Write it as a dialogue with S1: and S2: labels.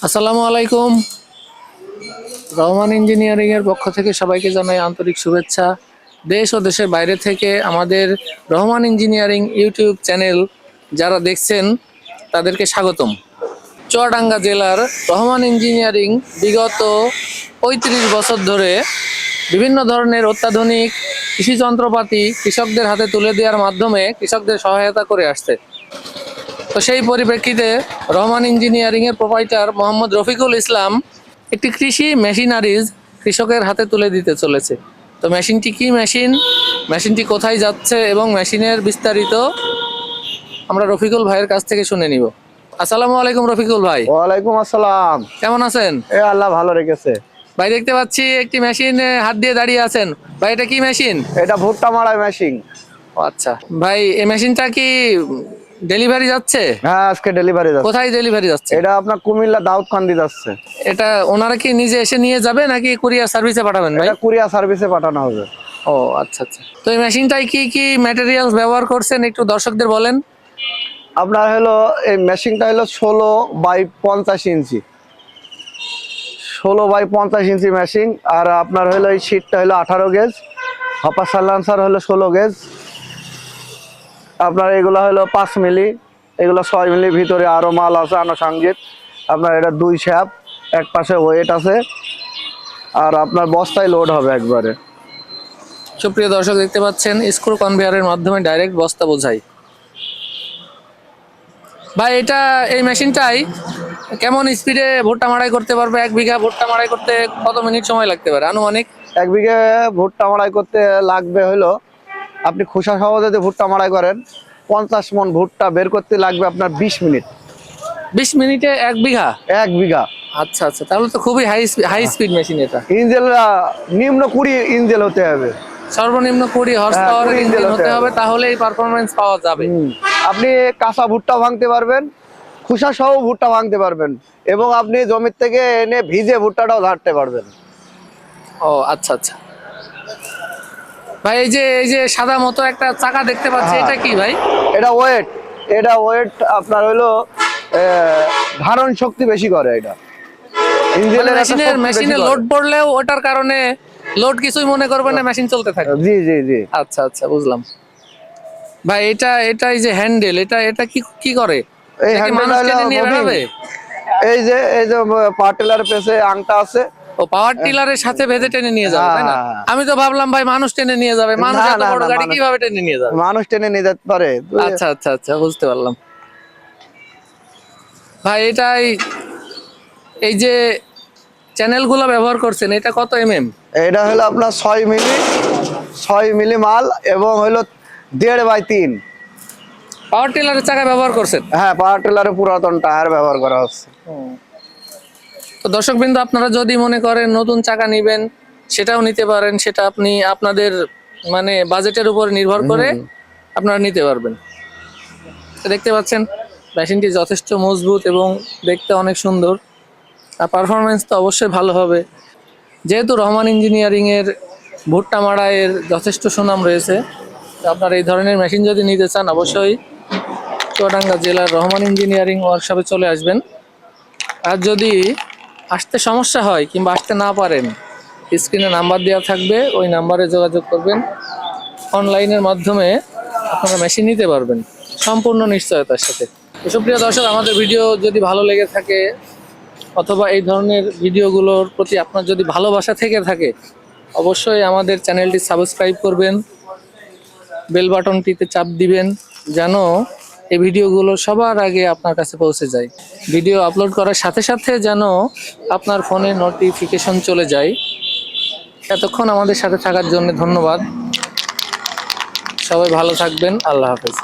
S1: আসসালামু আলাইকুম। রহমান ইঞ্জিনিয়ারিং এর পক্ষ থেকে সবাইকে জানাই আন্তরিক শুভেচ্ছা। দেশ ও দেশের বাইরে থেকে আমাদের রহমান ইঞ্জিনিয়ারিং ইউটিউব চ্যানেল যারা দেখছেন তাদেরকে স্বাগতম। চুয়াডাঙ্গা জেলার রহমান ইঞ্জিনিয়ারিং বিগত ৩৫ বছর ধরে বিভিন্ন ধরনের অত্যাধুনিক কৃষি যন্ত্রপাতি কৃষকদের হাতে তুলে দেওয়ার মাধ্যমে কৃষকদের সহায়তা করে আসছে। তো সেই পরিপ্রেক্ষিতে রহমান ইঞ্জিনিয়ারিং এর প্রোপাইটার মোহাম্মদ রফিকুল ইসলাম একটি কৃষি মেশিনারিজ কৃষকের হাতে তুলে দিতে চলেছে। তো মেশিনটি কি মেশিনটি কোথায় যাচ্ছে এবং মেশিনের বিস্তারিত আমরা রফিকুল ভাইয়ের কাছ থেকে শুনে নিব। আসসালামু আলাইকুম রফিকুল ভাই।
S2: ওয়ালাইকুম আসসালাম।
S1: কেমন আছেন?
S2: আল্লাহ ভালো রেখেছে।
S1: ভাই দেখতে পাচ্ছি একটি মেশিন হাত দিয়ে দাঁড়িয়ে আছেন। ভাই এটা কি মেশিন?
S2: এটা ভুট্টা মারাই মেশিন।
S1: আচ্ছা ভাই, এই মেশিনটা কি ডেলিভারি যাচ্ছে?
S2: হ্যাঁ, আজকে ডেলিভারি যাচ্ছে।
S1: কোথায় ডেলিভারি যাচ্ছে?
S2: এটা আপনার কুমিল্লা দাউদকান্দি যাচ্ছে।
S1: এটা ওনারা কি নিজে এসে নিয়ে যাবে নাকি কুরিয়ার সার্ভিসে পাঠাবেন ভাই?
S2: এটা কুরিয়ার সার্ভিসে পাঠানো হবে।
S1: ও আচ্ছা আচ্ছা। তো এই মেশিনটায় কি কি ম্যাটেরিয়ালস ব্যবহার করছেন একটু দর্শকদের বলেন।
S2: আপনার হলো এই মেশিনটা হলো 16x50 ইঞ্চি, 16x50 ইঞ্চি মেশিন। আর আপনার হলো এই শীটটা হলো 18 গেজ, হপার সাইলেন্সার হলো 16 গেজ। আপনার এগুলো হলো 5 মিলি, এগুলো 6 মিলি। ভিতরে আরো মাল আছে আনুষঙ্গিক। আপনার এটা 2 শ্যাপ, এক পাশে ওয়েট আছে। আর আপনার বস্তায় লোড হবে একবারে।
S1: সুপ্রিয় দর্শক দেখতে পাচ্ছেন স্ক্রু কনভেয়ারের মাধ্যমে ডাইরেক্ট বস্তা বোঝাই। ভাই এটা এই মেশিনটাই কেমন স্পিডে ভুট্টা মাড়াই করতে পারবে? 1 বিঘা ভুট্টা মাড়াই করতে কত মিনিট সময় লাগতে পারে আনুমানিক?
S2: 1 বিঘে ভুট্টা মাড়াই করতে লাগবে হলো, আপনি খোসা সহ যদি ভুট্টা মাড়াই করেন 50 মন ভুট্টা বের করতে লাগবে আপনার 20 মিনিট।
S1: 20 মিনিটে 1 বিঘা?
S2: 1 বিঘা।
S1: আচ্ছা আচ্ছা, তাহলে তো খুবই হাই স্পিড মেশিন। এটা
S2: ইঞ্জেল নিম্ন 20 ইঞ্জেল হতে হবে,
S1: সর্বনিম্ন 20 হর্স পাওয়ারের ইঞ্জিন হতে হবে, তাহলে এই পারফরম্যান্স পাওয়া যাবে।
S2: আপনি কাঁচা ভুট্টা ভাঙতে পারবেন, খোসা সহ ভুট্টা ভাঙতে পারবেন, এবং আপনি জমির থেকে এনে ভিজে ভুট্টাটাও ঝাড়তে পারবেন।
S1: ও আচ্ছা আচ্ছা ভাই, এই যে সাদা মতো একটা চাকা দেখতে পাচ্ছি, এটা কি ভাই?
S2: এটা ওয়েট আপনার হলো ধারণ শক্তি বেশি করে। এটা
S1: মেশিনে লোড পড়লেও ওটার কারণে লোড কিছুই মনে করবে না, মেশিন চলতে থাকে।
S2: জি জি জি।
S1: আচ্ছা আচ্ছা, বুঝলাম ভাই। এটা এই যে হ্যান্ডেল, এটা কি কি করে?
S2: এই হ্যান্ডেলটা এই যে পাওয়ার টিলার পেছে আংটা আছে।
S1: ও পাওয়ার টিলারের সাথে বেঁধে টেনে নিয়ে যাবে, তাই না? আমি তো ভাবলাম ভাই মানুষ টেনে নিয়ে যাবে। মানুষ এত বড় গাড়ি কিভাবে টেনে নিয়ে যাবে?
S2: মানুষ টেনে নিয়ে যেতে পারে।
S1: আচ্ছা আচ্ছা আচ্ছা, বুঝতে পারলাম ভাই। এটাই এই যে চ্যানেলগুলো ব্যবহার করছেন, এটা কত এমএম?
S2: এটা হলো আপনার 6 মিলি মাল, এবং হলো 1.5x3।
S1: পাওয়ার টিলারের চাকা ব্যবহার করছেন?
S2: হ্যাঁ, পাওয়ার টিলারে পুরাতন টায়ার ব্যবহার করা হচ্ছে।
S1: তো দর্শকবৃন্দ, আপনারা যদি মনে করেন নতুন চাকা নেবেন সেটাও নিতে পারেন। সেটা আপনি আপনাদের মানে বাজেটের উপর নির্ভর করে আপনারা নিতে পারবেন। তো দেখতে পাচ্ছেন মেশিনটি যথেষ্ট মজবুত এবং দেখতে অনেক সুন্দর। আর পারফরমেন্স তো অবশ্যই ভালো হবে, যেহেতু রহমান ইঞ্জিনিয়ারিংয়ের ভুট্টা মাড়াইয়ের যথেষ্ট সুনাম রয়েছে। তো আপনারা এই ধরনের মেশিন যদি নিতে চান অবশ্যই চুয়াডাঙ্গা জেলার রহমান ইঞ্জিনিয়ারিং ওয়ার্কশপে চলে আসবেন। আর যদি আসতে সমস্যা হয় কিংবা আসতে না পারেন, স্ক্রিনে নাম্বার দেওয়া থাকবে, ওই নাম্বারে যোগাযোগ করবেন। অনলাইনের মাধ্যমে আপনারা মেশিন নিতে পারবেন সম্পূর্ণ নিশ্চয়তার সাথে। সুপ্রিয় দর্শক, আমাদের ভিডিও যদি ভালো লেগে থাকে অথবা এই ধরনের ভিডিওগুলোর প্রতি আপনার যদি ভালোবাসা থেকে থাকে, অবশ্যই আমাদের চ্যানেলটি সাবস্ক্রাইব করবেন, বেল বাটনটিতে চাপ দিবেন যেন এই ভিডিওগুলো সবার আগে আপনার কাছে পৌঁছে যায়। ভিডিও আপলোড করার সাথে সাথে যেন আপনার ফোনে নোটিফিকেশন চলে যায়। এতক্ষণ আমাদের সাথে থাকার জন্য ধন্যবাদ। সবাই ভালো থাকবেন। আল্লাহ হাফেজ।